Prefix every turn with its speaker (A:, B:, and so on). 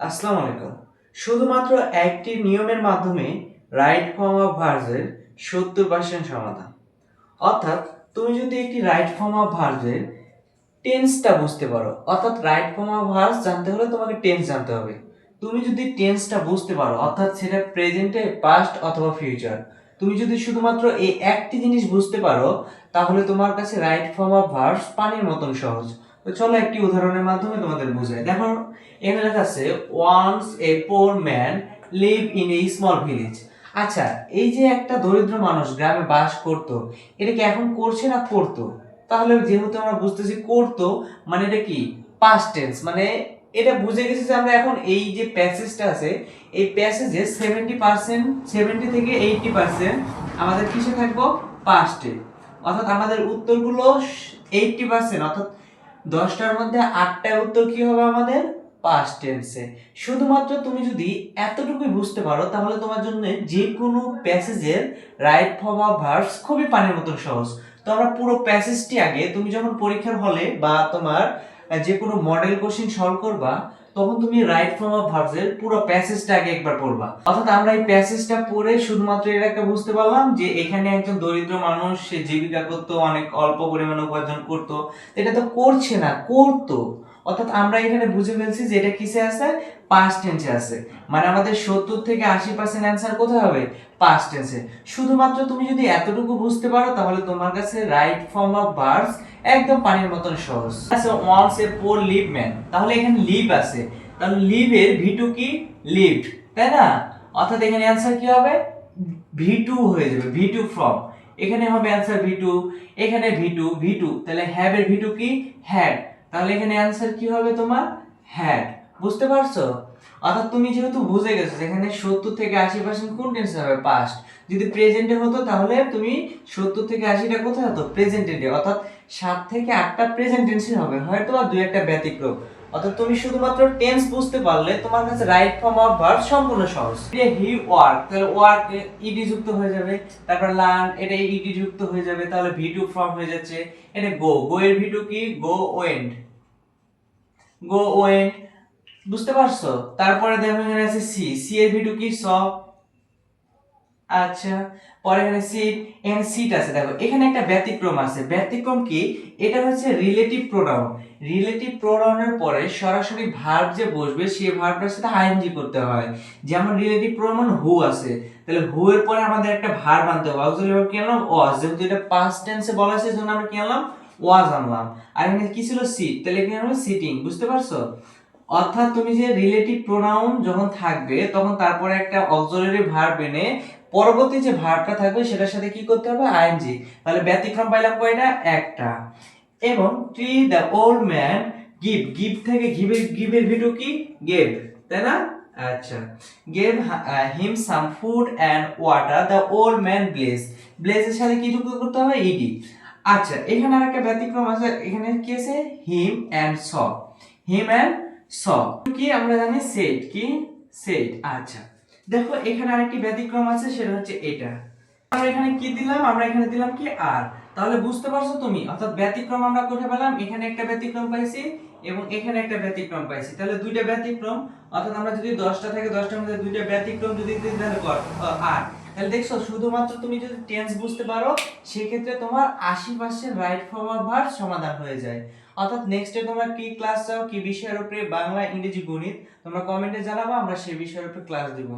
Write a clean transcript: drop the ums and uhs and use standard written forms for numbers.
A: আসসালামু আলাইকুম। শুধুমাত্র একটি নিয়মের মাধ্যমে রাইট ফর্ম অফ ভার্বের 70% সমাধান। অর্থাৎ তুমি যদি একটি রাইট ফর্ম অফ ভার্বের টেন্সটা বুঝতে পারো, অর্থাৎ রাইট ফর্ম অফ ভার্বস জানতে হলে তোমাকে টেন্স জানতে হবে। তুমি যদি টেন্সটা বুঝতে পারো, অর্থাৎ সেটা প্রেজেন্টে, পাস্ট অথবা ফিউচার, তুমি যদি শুধুমাত্র এই একটি জিনিস বুঝতে পারো, তাহলে তোমার কাছে রাইট ফর্ম অফ ভার্বস পানির মতন সহজ। তো চলো একটি উদাহরণের মাধ্যমে তোমাদের বোঝাই। দেখো এখানে লেখা আছে once a poor man live in a small village. আচ্ছা, এই যে একটা দরিদ্র মানুষ গ্রামে বাস করতো, এটা কি এখন করছে না করতো? তাহলে যেহেতু আমরা বুঝতেছি করতো, মানে এটা কি পাস্ট টেন্স, মানে এটা বুঝে গেছি যে আমরা এখন এই যে প্যাসেজটা আছে, এই প্যাসেজে 70%, 70 থেকে 80% আমাদের কিসে থাকবো? পাস্টে। অর্থাৎ আমাদের উত্তরগুলো 80%, অর্থাৎ 10টার মধ্যে 8টা উত্তর কি হবে আমাদের? পাস্ট টেন্সে। শুধুমাত্র তুমি যদি এতটুকুই বুঝতে পারো, তাহলে তোমার জন্য যে কোনো প্যাসেজের রাইট ফর্ম অফ ভার্বস খুবই পানির মতো সহজ। তো আমরা পুরো প্যাসেজটি আগে, তুমি যখন পরীক্ষার হলে বা তোমার যে কোনো মডেল কোশ্চেন সলভ করবা, তখন তুমি রাইট ফর্ম অফ ভার্বস এর পুরো প্যাসেজটা আগে একবার পড়বা। অর্থাৎ আমরা এই প্যাসেজটা পড়ে শুধুমাত্র এটা একটা বুঝতে পারলাম যে এখানে একজন দরিদ্র মানুষ, সে জীবিকা করতো, অনেক অল্প পরিমাণে উপার্জন করতো। এটা তো করছে না, করতো। অর্থাৎ আমরা এখানে বুঝে ফেলছি যে এটা কিসে আছে? পাস্ট টেন্সে আছে। মানে আমাদের 70 থেকে 80% অ্যান্সার কোথায় হবে? পাস্ট টেন্সে। শুধুমাত্র তুমি যদি এতটুকু বুঝতে পারো, তাহলে তোমার কাছে রাইট ফর্ম অফ ভার্বস একদম পানির মতন সহজ। আচ্ছা, once a poor live man, তাহলে এখানে লিভ আছে, তাহলে লিভ এর ভি2 কি? লিভড, তাই না? অর্থাৎ এখানে অ্যান্সার কি হবে? ভি2 হয়ে যাবে, ভি2 ফ্রম। এখানে হবে অ্যান্সার ভি2, এখানে ভি2, ভি2, তাহলে হ্যাভ এর ভি2 কি? হ্যাড। তাহলে এখানে অ্যান্সার কি হবে তোমার? হ্যাড। বুঝতে পারছো? অর্থাৎ তুমি যেহেতু বুঝে গেছো যেখানে 70 থেকে 80% কোন টেন্সে হবে? পাস্ট। যদি প্রেজেন্টে হতো, তাহলে তুমি 70 থেকে 80টা কোথায় হতো? প্রেজেন্ট টেন্সে। অর্থাৎ 7 থেকে 8টা প্রেজেন্ট টেন্সে হবে, হয়তো বা দুই একটা ব্যতিক্রম। অর্থাৎ তুমি শুধুমাত্র টেন্স বুঝতে পারলে তোমার কাছে রাইট ফর্ম অফ ভার্ব সম্পূর্ণ সহজ। হি ওয়ার্ক, তাহলে ওয়ার্ক ইডি যুক্ত হয়ে যাবে। তারপর লার্ন, এটা ইডি যুক্ত হয়ে যাবে, তাহলে ভি2 ফ্রম হয়ে যাচ্ছে। এটা গো, গো এর ভি2 কি? Go went, go went. বুঝতে পারছো? তারপরে দেখো এখানে আছে সি, সি এর ভি2 কি? স। আচ্ছা, পরে এখানে সিট, এখানে সিট আছে। দেখো এখানে একটা ব্যতিক্রম আছে। ব্যতিক্রম কি? এটা হচ্ছে রিলেটিভ প্রোনাউন। রিলেটিভ প্রোনাউনের পরে সরাসরি ভার্ব যে বসবে, সেই ভার্বটার সাথে আইএনজি করতে হয়। যেমন রিলেটিভ প্রোনাউন হু আছে, তাহলে হু এর পরে আমাদের একটা ভার্ব আনতে হবে। অক্সিলারি ভার্ব কি আনলাম? ওয়াজ। যেহেতু এটা পাস্ট টেন্সে বলা আছে, সেজন্য আমরা কি আনলাম? ওয়াজ আনলাম। আর এখানে কি ছিল? সিট, তাহলে এখানে হলো সিটিং। বুঝতে পারছো? অর্থাৎ তুমি যে রিলেটিভ প্রোনাউন যখন থাকবে, তখন তারপরে একটা অক্সিলারি ভার্ব এনে পরবর্তী যে ভার্বটা থাকবে সেটার সাথে কি করতে হবে? আইএনজি। তাহলে ব্যতিক্রম পাইলাম কয়টা? একটা। এবং tree the old man give, give থেকে গিভের ভিডিও কি? গেভ, তাই না? আচ্ছা, gave him some food and water, the old man bless, ব্লেসের সাথে কি যুক্ত করতে হবে? ইডি। আচ্ছা, এখানে আরেকটা ব্যতিক্রম আছে। এখানে কি আছে? Him and saw, him and saw কি আমরা জানি? সেট, কি? সেট। আচ্ছা, দেখো এখানে আরেকটি ব্যতিক্রম আছে, সেটা হচ্ছে এটা। আমরা এখানে কি দিলাম? আমরা এখানে দিলাম কি? আর। তাহলে বুঝতে পারছো তুমি? অর্থাৎ ব্যতিক্রম আমরা কোথায় পেলাম? এখানে একটা ব্যতিক্রম পাইছি এবং এখানে একটা ব্যতিক্রম পাইছি, তাহলে দুইটা ব্যতিক্রম। অর্থাৎ আমরা যদি 10টা থেকে 10টার মধ্যে দুইটা ব্যতিক্রম যদি দিই, তাহলে আর। তাহলে দেখছো, শুধুমাত্র তুমি যদি টেন্স বুঝতে পারো, সেই ক্ষেত্রে তোমার 80% রাইট ফর্ম অফ ভার্ব সমাধান হয়ে যায়। অর্থাৎ নেক্সটে তোমরা কি ক্লাস চাও, কি বিষয়ের উপরে? বাংলা, ইংরেজি, গণিত। তোমরা কমেন্টে জানাবা, আমরা সেই বিষয়ের উপরে ক্লাস দিব।